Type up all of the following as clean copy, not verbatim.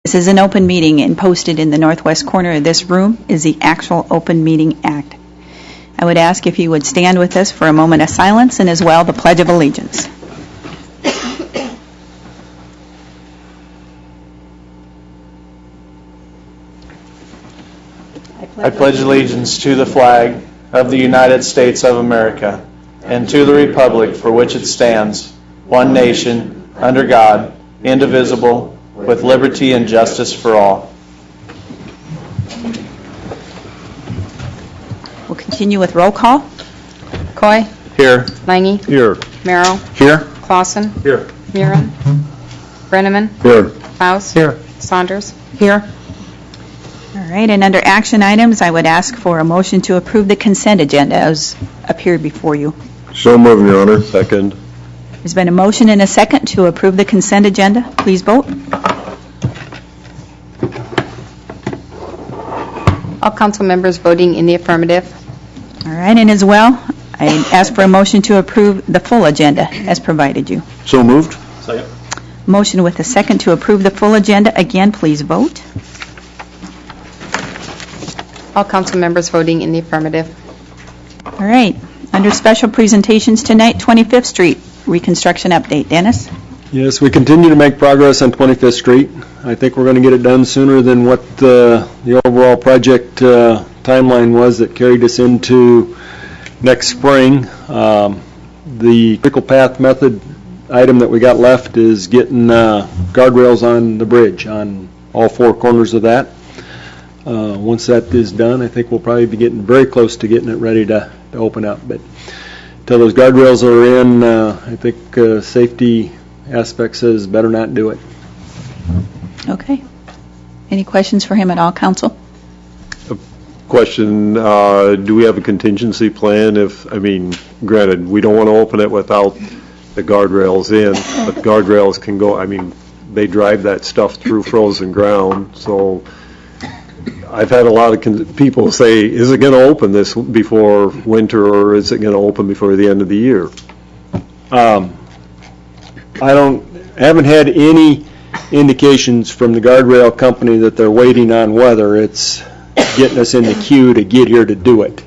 This is an open meeting, and posted in the northwest corner of this room is the actual Open Meeting Act. I would ask if you would stand with us for a moment of silence and as well the Pledge of Allegiance. I pledge allegiance to the flag of the United States of America and to the republic for which it stands, one nation, under God, indivisible, with liberty and justice for all. We'll continue with roll call. Coy. Here. Lange. Here. Merrill. Here. Clausen. Here. Murin. Brenneman. Here. Faust. Here. Saunders. Here. All right, and under action items, I would ask for a motion to approve the consent agenda as appeared before you. So moved, Your Honor. Second. There's been a motion and a second to approve the consent agenda. Please vote. All council members voting in the affirmative. All right, and as well, I ask for a motion to approve the full agenda as provided you. So moved. Second. Motion with a second to approve the full agenda. Again, please vote. All council members voting in the affirmative. All right, under special presentations tonight, 25th Street reconstruction update. Dennis? Yes, we continue to make progress on 25th Street. I think we're going to get it done sooner than what the overall project timeline was that carried us into next spring. The critical path method item that we got left is getting guardrails on the bridge on all four corners of that. Once that is done, I think we'll probably be getting very close to getting it ready to open up. But until those guardrails are in, I think safety aspect says better not do it. Okay. Any questions for him at all, council? Question, do we have a contingency plan granted, we don't want to open it without the guardrails in, but guardrails can go, they drive that stuff through frozen ground, so I've had a lot of people say, is it going to open this before winter, or is it going to open before the end of the year? I haven't had any indications from the guardrail company that they're waiting on weather. It's getting us in the queue to get here to do it.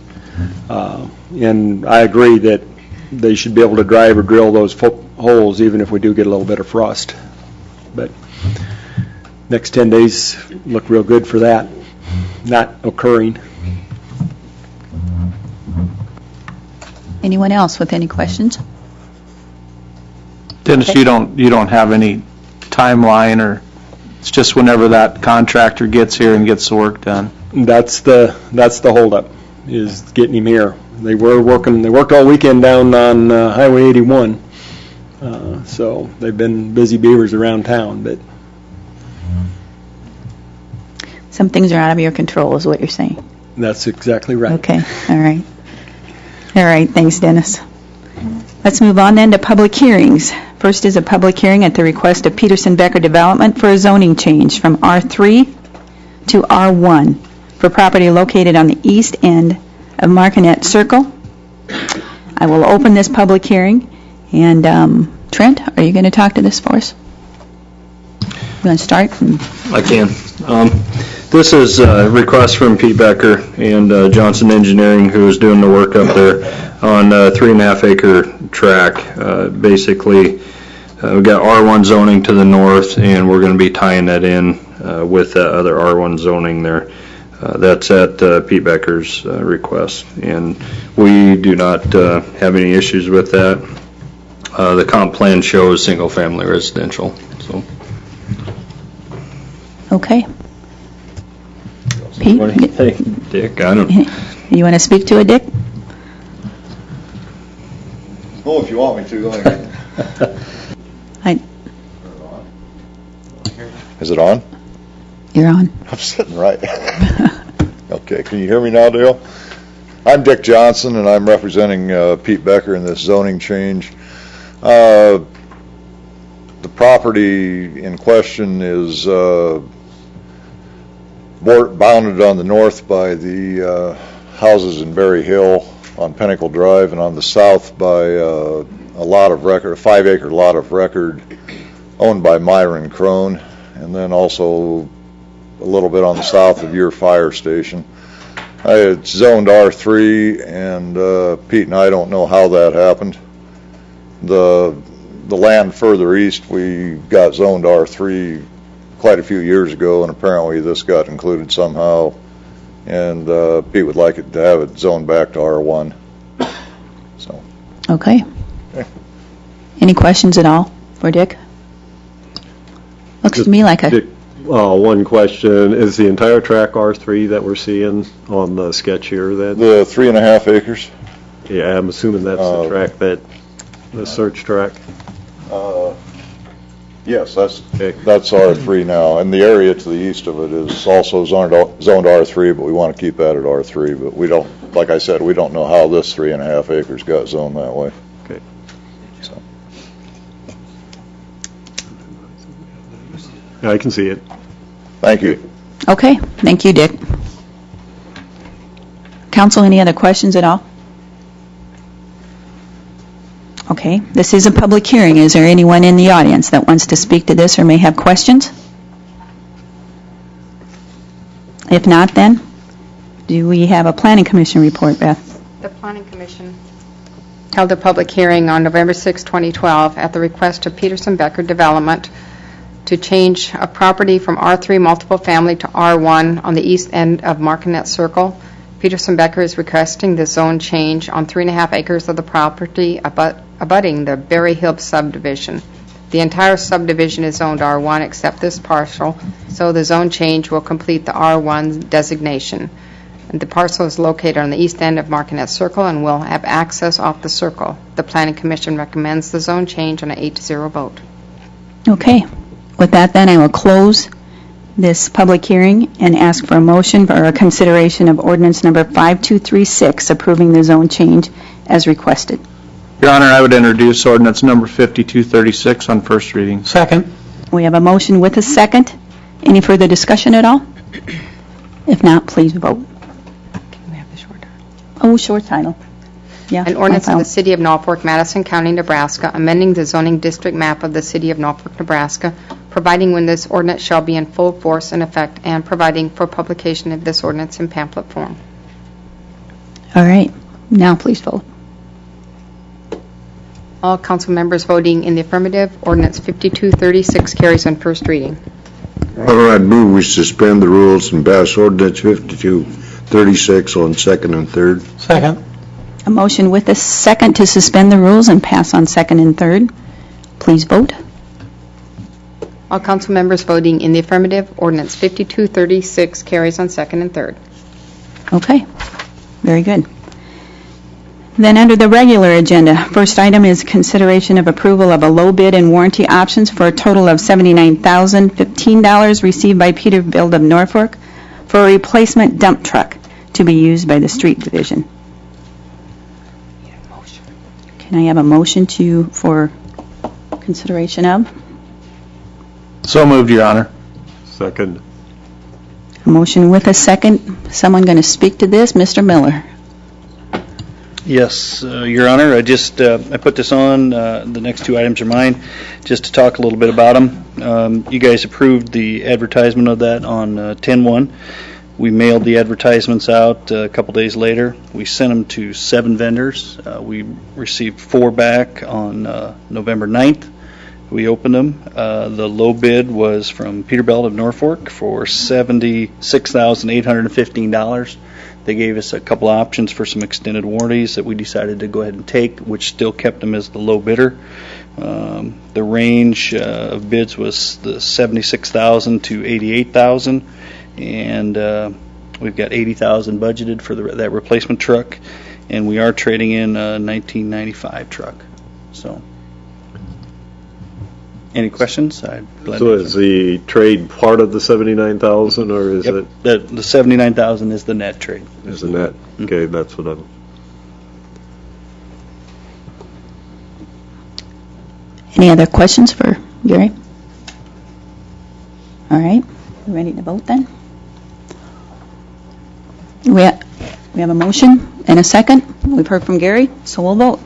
And I agree that they should be able to drive or drill those holes even if we do get a little bit of frost. But next 10 days look real good for that not occurring. Anyone else with any questions? Dennis, Okay. you don't have any timeline, or it's just whenever that contractor gets here and gets the work done? That's the holdup, is getting him here. They worked all weekend down on Highway 81, so they've been busy beavers around town. But Some things are out of your control is what you're saying. that's exactly right. Okay, all right. All right, thanks, Dennis. Let's move on then to public hearings. First is a public hearing at the request of Peterson Becker Development for a zoning change from R3 to R1 for property located on the east end of Marconet Circle. I will open this public hearing, and Trent, are you going to talk to this for us? You want to start? I can. This is a request from Pete Becker and Johnson Engineering, who is doing the work up there on a 3.5 acre tract. Basically, we've got R1 zoning to the north, and we're going to be tying that in with that other R1 zoning there. That's at Pete Becker's request, and we do not have any issues with that. The comp plan shows single-family residential. So. Okay. Pete? Hey, Dick, I don't. You want to speak to it, Dick? Oh, if you want me to, go ahead. Is it on? You're on. I'm sitting right. Okay, can you hear me now, Dale? I'm Dick Johnson, and I'm representing Pete Becker in this zoning change. The property in question is bounded on the north by the houses in Berry Hill on Pinnacle Drive, and on the south by a 5 acre lot of record owned by Myron Crone. and then also a little bit on the south of your fire station. It's zoned R3, and Pete and I don't know how that happened. The land further east, we got zoned R3 quite a few years ago, and apparently this got included somehow, and Pete would like it to have it zoned back to R1. So. Okay. Any questions at all for Dick? Looks to me like a... Dick, one question, is the entire track R3 that we're seeing on the sketch here then? The 3.5 acres? Yeah, I'm assuming that's the track the search track? Yes, that's R3 now, and the area to the east of it is also zoned R3, but we want to keep that at R3, but we don't, like I said, we don't know how this 3.5 acres got zoned that way. Okay. So. I can see it. Thank you. Okay, thank you, Dick. Council, any other questions at all? Okay, this is a public hearing. Is there anyone in the audience that wants to speak to this or may have questions? If not, then, do we have a Planning Commission report, Beth? The Planning Commission held a public hearing on November 6, 2012, at the request of Peterson Becker Development to change a property from R3 multiple family to R1 on the east end of Martinet Circle. Peterson Becker is requesting the zone change on 3.5 acres of the property abutting the Berry Hill subdivision. The entire subdivision is zoned R1 except this parcel, so the zone change will complete the R1 designation. And the parcel is located on the east end of Martinet Circle and will have access off the circle. The Planning Commission recommends the zone change on an 8-0 vote. Okay, with that then, I will close this public hearing and ask for a motion for a consideration of ordinance number 5236, approving the zone change as requested. Your Honor, I would introduce ordinance number 5236 on first reading. Second. We have a motion with a second. Any further discussion at all? If not, please vote. Can we have the short title? Oh, short title. Yeah. An ordinance of the City of Norfolk, Madison County, Nebraska, amending the zoning district map of the City of Norfolk, Nebraska, providing when this ordinance shall be in full force and effect, and providing for publication of this ordinance in pamphlet form. All right. Now please vote. All council members voting in the affirmative, ordinance 5236 carries on first reading. I'd move we suspend the rules and pass ordinance 5236 on second and third. Second. A motion with a second to suspend the rules and pass on second and third. Please vote. All council members voting in the affirmative, ordinance 5236 carries on second and third. Okay. Very good. Then under the regular agenda, first item is consideration of approval of a low bid and warranty options for a total of $79,015 received by Peterbilt of Norfolk for a replacement dump truck to be used by the street division. Can I have a motion for consideration of? So moved, Your Honor. Second. A motion with a second. Someone going to speak to this? Mr. Miller. Yes, Your Honor, I put this on, the next two items are mine, just to talk a little bit about them. You guys approved the advertisement of that on 10/1. We mailed the advertisements out a couple days later. We sent them to 7 vendors. We received 4 back on November 9th. We opened them. The low bid was from Peterbilt of Norfolk for $76,815. They gave us a couple options for some extended warranties that we decided to go ahead and take, which still kept them as the low bidder. The range of bids was the $76,000 to $88,000, and we've got $80,000 budgeted for that replacement truck, and we are trading in a 1995 truck. So, any questions? So is the trade part of the 79,000, or is it? The 79,000 is the net trade. Is the net? Okay, that's what I'm. Any other questions for Gary? All right, we ready to vote then? We have a motion and a second. We've heard from Gary, so we'll vote.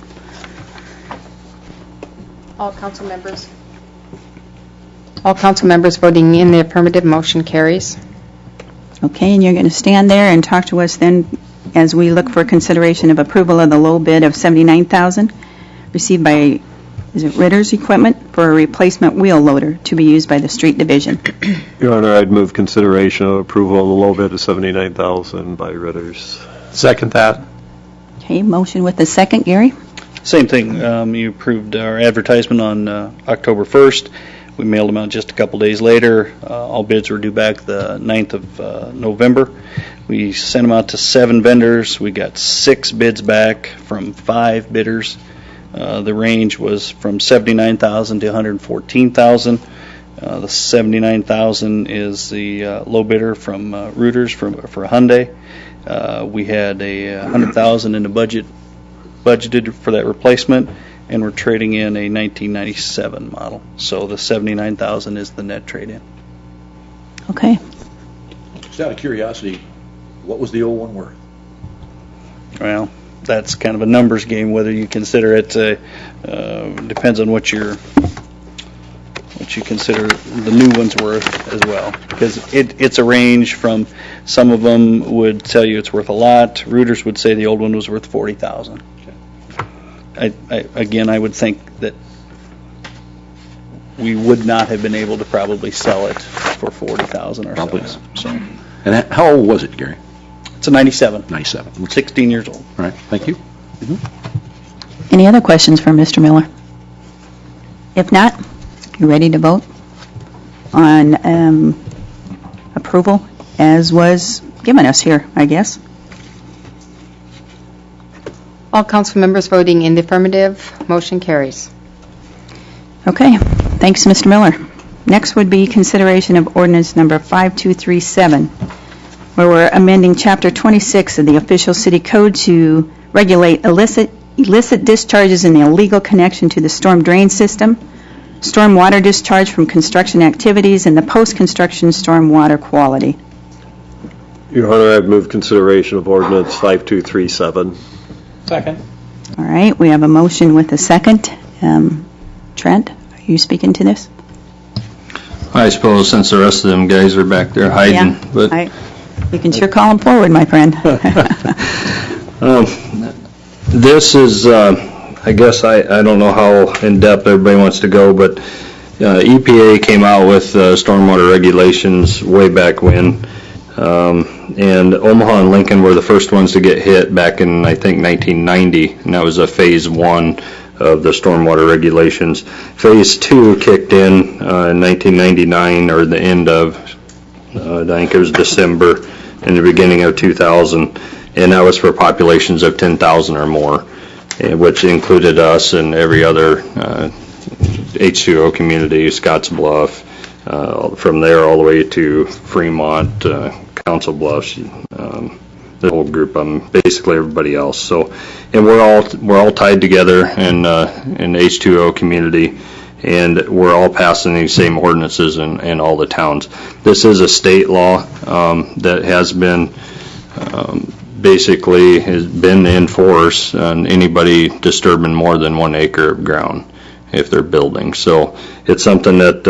All council members voting in the affirmative, motion carries. Okay, and you're going to stand there and talk to us then as we look for consideration of approval of the low bid of $79,000 received by, is it Ritter's Equipment for a replacement wheel loader to be used by the street division. Your Honor, I'd move consideration of approval of the low bid of $79,000 by Ritters. Second that. Okay, motion with the second, Gary? Same thing. You approved our advertisement on October 1st. We mailed them out just a couple days later. All bids were due back the 9th of November. We sent them out to 7 vendors. We got 6 bids back from 5 bidders. The range was from $79,000 to $114,000. The $79,000 is the low bidder from Reuters for Hyundai. We had a $100,000 in the budgeted for that replacement, and we're trading in a 1997 model. So the $79,000 is the net trade-in. Okay. Just out of curiosity, what was the old one worth? Well, that's kind of a numbers game. Whether you consider it, depends on what you consider the new one's worth as well. Because it's a range from, some of them would tell you it's worth a lot. Reuters would say the old one was worth $40,000. Again, I would think that we would not have been able to probably sell it for $40,000 ourselves. So, And how old was it, Gary? it's a 97, 97. 16 years old. All right, thank you. Any other questions for Mr. Miller? If not, you ready to vote on approval as was given us here, I guess? All council members voting in the affirmative, motion carries. Okay, thanks, Mr. Miller. Next would be consideration of ordinance number 5237, where we're amending Chapter 26 of the official city code to regulate illicit discharges and the illegal connection to the storm drain system, storm water discharge from construction activities, and the post-construction storm water quality. Your Honor, I'd move consideration of ordinance 5237. Second. All right, we have a motion with a second. Trent, are you speaking to this? I suppose since the rest of them guys are back there hiding, Yeah, but you can sure call them forward, my friend. this is, I guess, I don't know how in-depth everybody wants to go, but EPA came out with stormwater regulations way back when, and Omaha and Lincoln were the first ones to get hit back in, I think, 1990, and that was a phase 1 of the stormwater regulations. Phase 2 kicked in 1999, or the end of, I think it was December, in the beginning of 2000, and that was for populations of 10,000 or more, which included us and every other H2O community, Scotts Bluff, from there all the way to Fremont, Council Bluffs, the whole group, basically everybody else. So, and we're all tied together in the H2O community, and we're all passing these same ordinances in all the towns. This is a state law that has been basically has been in force on anybody disturbing more than 1 acre of ground if they're building. So it's something that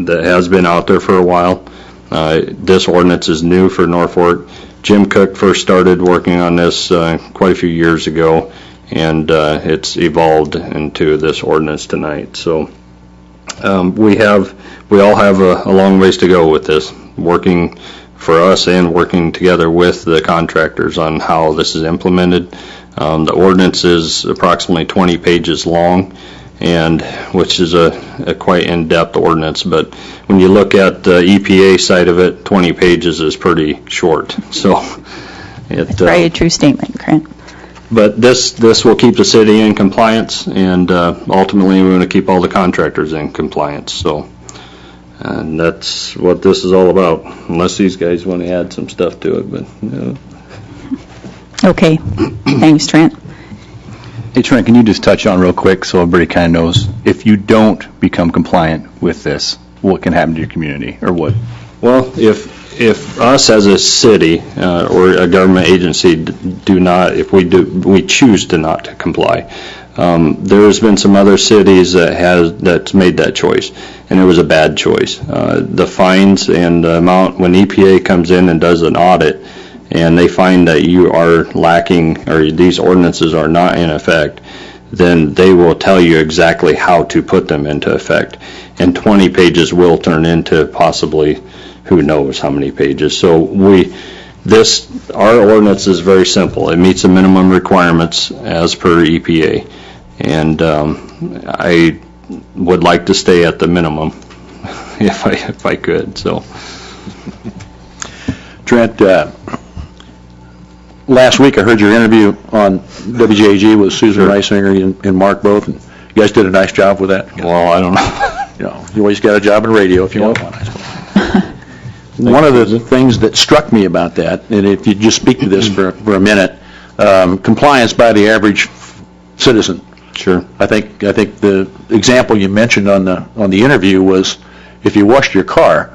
has been out there for a while. This ordinance is new for Norfolk. Jim Cook first started working on this quite a few years ago, and it's evolved into this ordinance tonight. So we all have a long ways to go with this, working for us and working together with the contractors on how this is implemented. The ordinance is approximately 20 pages long, and which is a quite in-depth ordinance, but when you look at the EPA side of it, 20 pages is pretty short. So That's probably a true statement, Trent. but this will keep the city in compliance, and ultimately we're going to keep all the contractors in compliance. So, and that's what this is all about, unless these guys want to add some stuff to it. But Okay, thanks, Trent. Hey, Trent, can you just touch on real quick so everybody kind of knows, if you don't become compliant with this, what can happen to your community, or what? Well, if us as a city or a government agency do not, if we choose to not comply, There's been some other cities that's made that choice, and it was a bad choice. The fines and the amount, when EPA comes in and does an audit, and they find that you are lacking, or these ordinances are not in effect, then they will tell you exactly how to put them into effect. And 20 pages will turn into possibly who knows how many pages. So our ordinance is very simple. It meets the minimum requirements as per EPA. And I would like to stay at the minimum if I could, so. Trent, last week I heard your interview on WJG with Susan Reisinger and Mark both, and you guys did a nice job with that. Well, I don't know. You always got a job in radio if you want one, I suppose. One of the things that struck me about that, and if you just speak to this for a minute, compliance by the average citizen. Sure. I think the example you mentioned on the interview was if you washed your car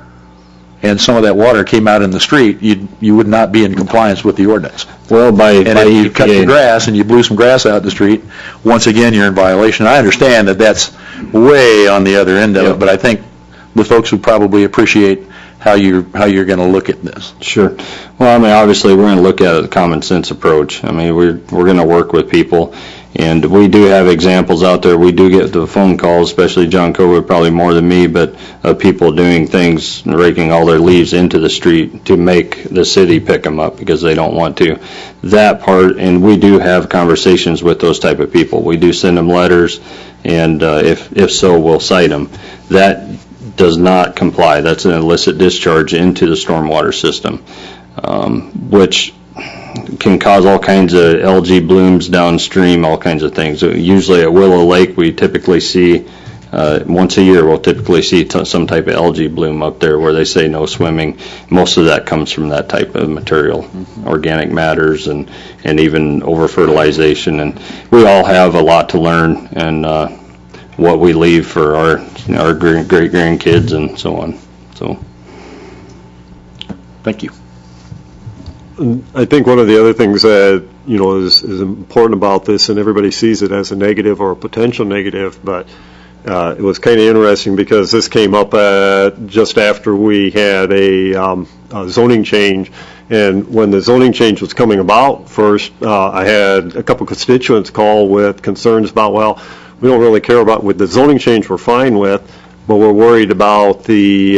and some of that water came out in the street, you would not be in compliance with the ordinance. Well, and if you cut the grass and you blew some grass out in the street, once again you're in violation. I understand that that's way on the other end of it, but I think the folks would probably appreciate how you're going to look at this. Sure. Well, I mean, obviously we're going to look at a common sense approach. I mean, we're going to work with people. And we do have examples out there. We do get the phone calls, especially John Coburn, probably more than me, but people doing things, raking all their leaves into the street to make the city pick them up because they don't want to. That part, and we do have conversations with those type of people. We do send them letters, and if so, we'll cite them. That does not comply. That's an illicit discharge into the stormwater system, which can cause all kinds of algae blooms downstream, all kinds of things. Usually at Willow Lake, we typically see, once a year, we'll typically see some type of algae bloom up there where they say no swimming. Most of that comes from that type of material, organic matters and even over-fertilization. And we all have a lot to learn and what we leave for our great-grandkids and so on. So, thank you. I think one of the other things that, is important about this, and everybody sees it as a negative or a potential negative, but it was kind of interesting because this came up just after we had a zoning change. And when the zoning change was coming about first, I had a couple constituents call with concerns about, well, we don't really care about with the zoning change we're fine with, but we're worried about the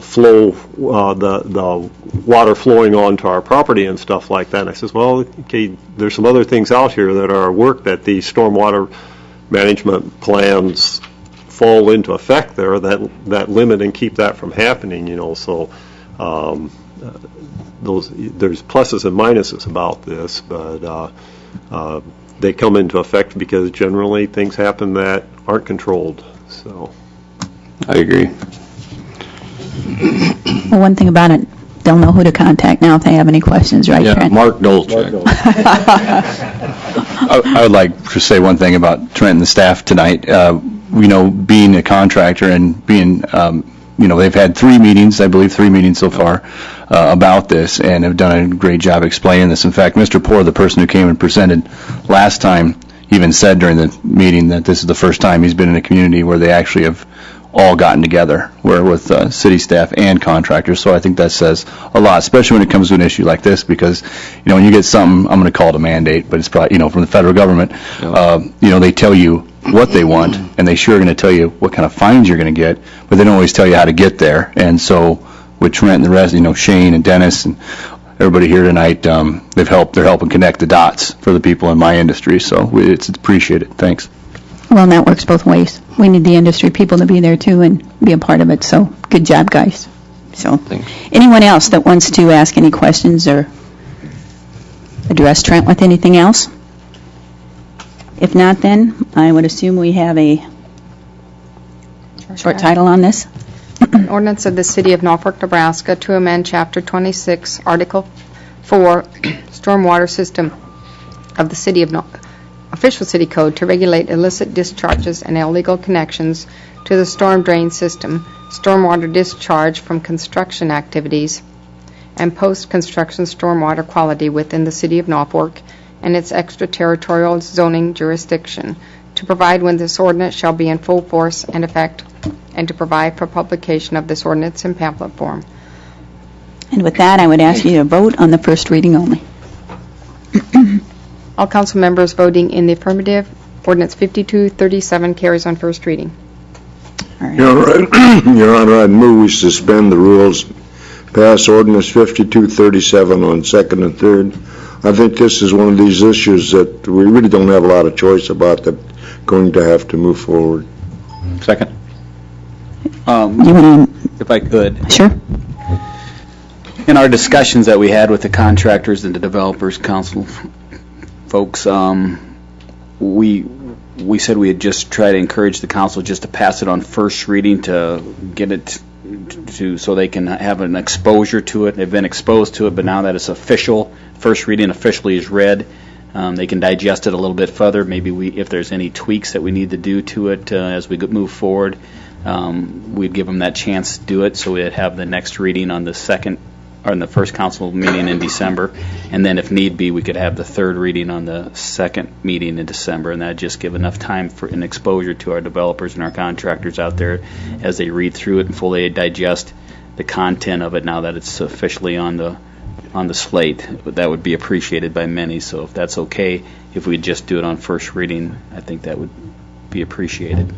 flow, the water flowing onto our property and stuff like that. And I says, well, okay, there's some other things out here that are work that the stormwater management plans fall into effect there that limit and keep that from happening, So there's pluses and minuses about this, but they come into effect because generally things happen that aren't controlled. So I agree. Well, one thing about it, they'll know who to contact now if they have any questions, right, Yeah, Trent? Mark Dolchek. I would like to say one thing about Trent and the staff tonight. Being a contractor and being, they've had 3 meetings so far about this, and have done a great job explaining this. In fact, Mr. Poor, the person who came and presented last time, even said during the meeting that this is the first time he's been in a community where they actually have all gotten together, where with city staff and contractors. So I think that says a lot, especially when it comes to an issue like this, because when you get something, I'm going to call it a mandate, but it's probably from the federal government. They tell you what they want, and they sure are going to tell you what kind of fines you're going to get, but they don't always tell you how to get there. And so with Trent and the rest, Shane and Dennis and everybody here tonight, they're helping connect the dots for the people in my industry. So it's appreciated. Thanks. Well, and that works both ways. We need the industry people to be there too and be a part of it. So good job, guys. So Thanks. Anyone else that wants to ask any questions or address Trent with anything else? If not, then I would assume we have a short title on this. An ordinance of the City of Norfolk, Nebraska to amend Chapter 26, Article 4, Stormwater System of the City of Official City Code to regulate illicit discharges and illegal connections to the storm drain system, stormwater discharge from construction activities, and post-construction stormwater quality within the City of Norfolk, and its extraterritorial zoning jurisdiction, to provide when this ordinance shall be in full force and effect, and to provide for publication of this ordinance in pamphlet form. And with that, I would ask you to vote on the first reading only. All council members voting in the affirmative, ordinance 5237 carries on first reading. All right. Your Honor, I'd move we suspend the rules, pass ordinance 5237 on second and third. I think this is one of these issues that we really don't have a lot of choice about, that going to have to move forward. Second. You want If I could, to, sure? in our discussions that we had with the contractors and the developers council folks, we said we had just try to encourage the council just to pass it on first reading to get it to so they can have an exposure to it. They've been exposed to it, but now that it's official, first reading officially is read, they can digest it a little bit further. Maybe if there's any tweaks that we need to do to it as we move forward, we'd give them that chance to do it, so we'd have the next reading on the second or in the first council meeting in December, and then if need be, we could have the third reading on the second meeting in December, and that'd just give enough time for an exposure to our developers and our contractors out there as they read through it and fully digest the content of it now that it's officially on the slate. That would be appreciated by many, so if that's okay, if we just do it on first reading, I think that would be appreciated.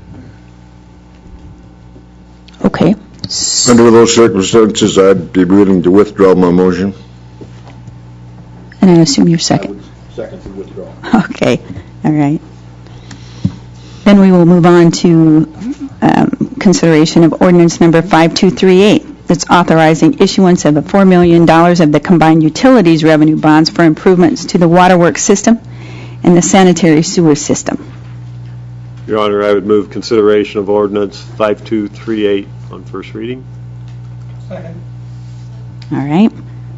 Okay. Under those circumstances, I'd be willing to withdraw my motion. And I assume you're second. Second to withdraw. Okay, all right. Then we will move on to consideration of ordinance number 5238. That's authorizing issuance of $4 million of the combined utilities revenue bonds for improvements to the waterworks system and the sanitary sewer system. Your Honor, I would move consideration of ordinance 5238 on first reading. All right.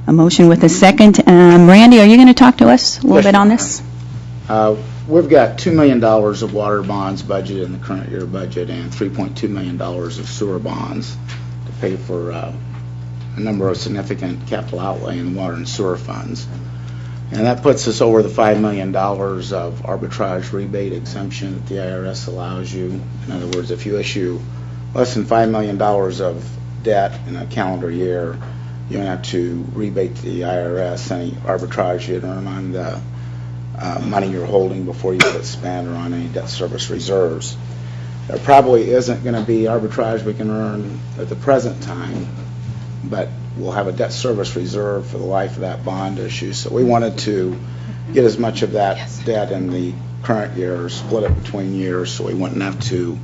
A motion with a second. Randy, are you going to talk to us a little bit on this? We've got $2 million of water bonds budgeted in the current year budget and $3.2 million of sewer bonds to pay for a number of significant capital outlay in the water and sewer funds. And that puts us over the $5 million of arbitrage rebate exemption that the IRS allows you. In other words, if you issue less than $5 million of debt in a calendar year, you don't have to rebate to the IRS any arbitrage you'd earn on the money you're holding before you get it spent or on any debt service reserves. There probably isn't going to be arbitrage we can earn at the present time, but we'll have a debt service reserve for the life of that bond issue. So we wanted to get as much of that debt in the current year, or split it between years, so we wouldn't have to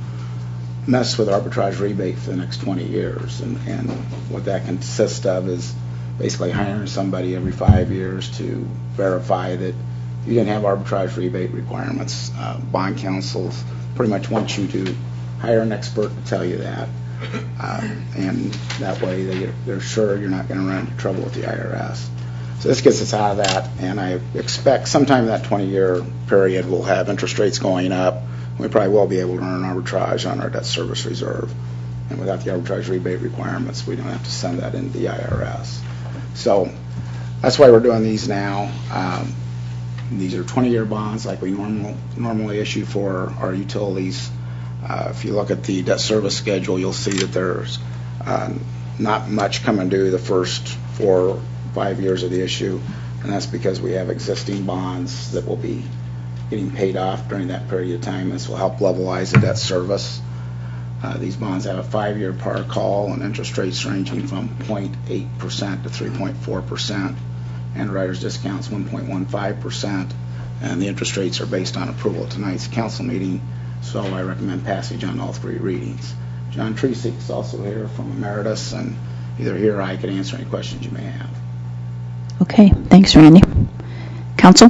mess with arbitrage rebate for the next 20 years. And what that consists of is basically hiring somebody every 5 years to verify that you didn't have arbitrage rebate requirements. Bond counsels pretty much want you to hire an expert to tell you that. And that way they're sure you're not going to run into trouble with the IRS. So this gets us out of that, and I expect sometime in that 20-year period we'll have interest rates going up. We probably will be able to earn arbitrage on our debt service reserve. And without the arbitrage rebate requirements, we don't have to send that into the IRS. So that's why we're doing these now. These are 20-year bonds like we normally issue for our utilities. If you look at the debt service schedule, you'll see that there's not much coming due the first 4 or 5 years of the issue, and that's because we have existing bonds that will be getting paid off during that period of time. This will help levelize the debt service. These bonds have a 5-year par call and interest rates ranging from 0.8% to 3.4%. Underwriter's discounts 1.15%, and the interest rates are based on approval at tonight's council meeting. So I recommend passage on all 3 readings. John Tresick is also here from Emeritus, and either he or I can answer any questions you may have. Okay, thanks, Randy. Council,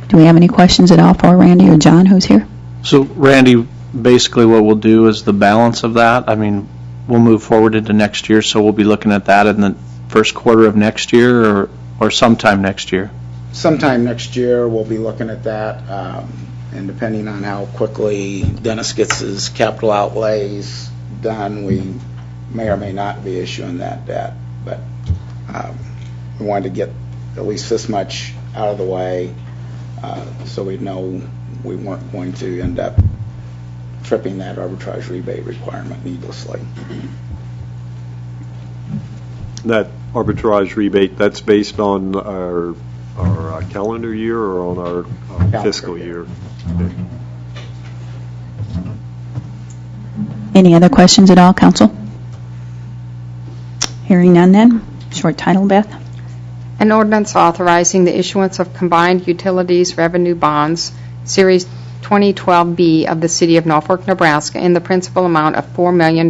do we have any questions at all for Randy or John, who's here? So Randy, basically what we'll do is the balance of that, I mean, we'll move forward into next year, so we'll be looking at that in the first quarter of next year or sometime next year? Sometime next year we'll be looking at that. And depending on how quickly Dennis gets his capital outlays done, we may or may not be issuing that debt. But we wanted to get at least this much out of the way so we know we weren't going to end up tripping that arbitrage rebate requirement needlessly. That arbitrage rebate, that's based on our calendar year or on our fiscal year? Okay. Any other questions at all, council? Hearing none then. Short title, Beth. An ordinance authorizing the issuance of combined utilities revenue bonds, Series 2012B of the City of Norfolk, Nebraska, in the principal amount of $4 million,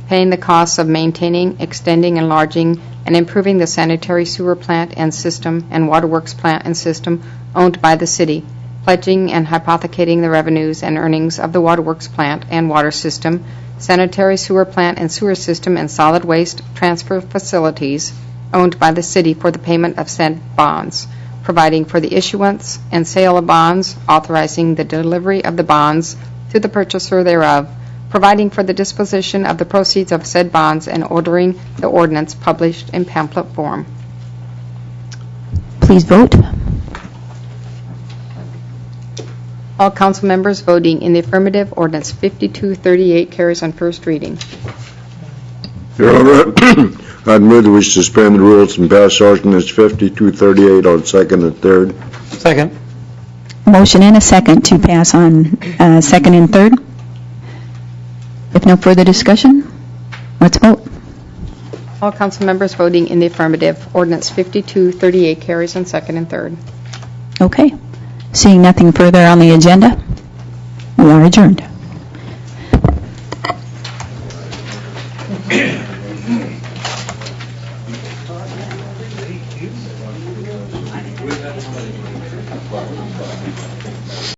paying the costs of maintaining, extending, enlarging, and improving the sanitary sewer plant and system and waterworks plant and system owned by the city, pledging and hypothecating the revenues and earnings of the waterworks plant and water system, sanitary sewer plant and sewer system, and solid waste transfer facilities owned by the city for the payment of said bonds, providing for the issuance and sale of bonds, authorizing the delivery of the bonds to the purchaser thereof, providing for the disposition of the proceeds of said bonds, and ordering the ordinance published in pamphlet form. Please vote. All council members voting in the affirmative, ordinance 5238 carries on first reading. Your Honor, I'd move that we suspend the rules and pass ordinance 5238 on second and third. Second. Motion and a second to pass on second and third. If no further discussion, let's vote. All council members voting in the affirmative, ordinance 5238 carries on second and third. Okay. Seeing nothing further on the agenda, we are adjourned.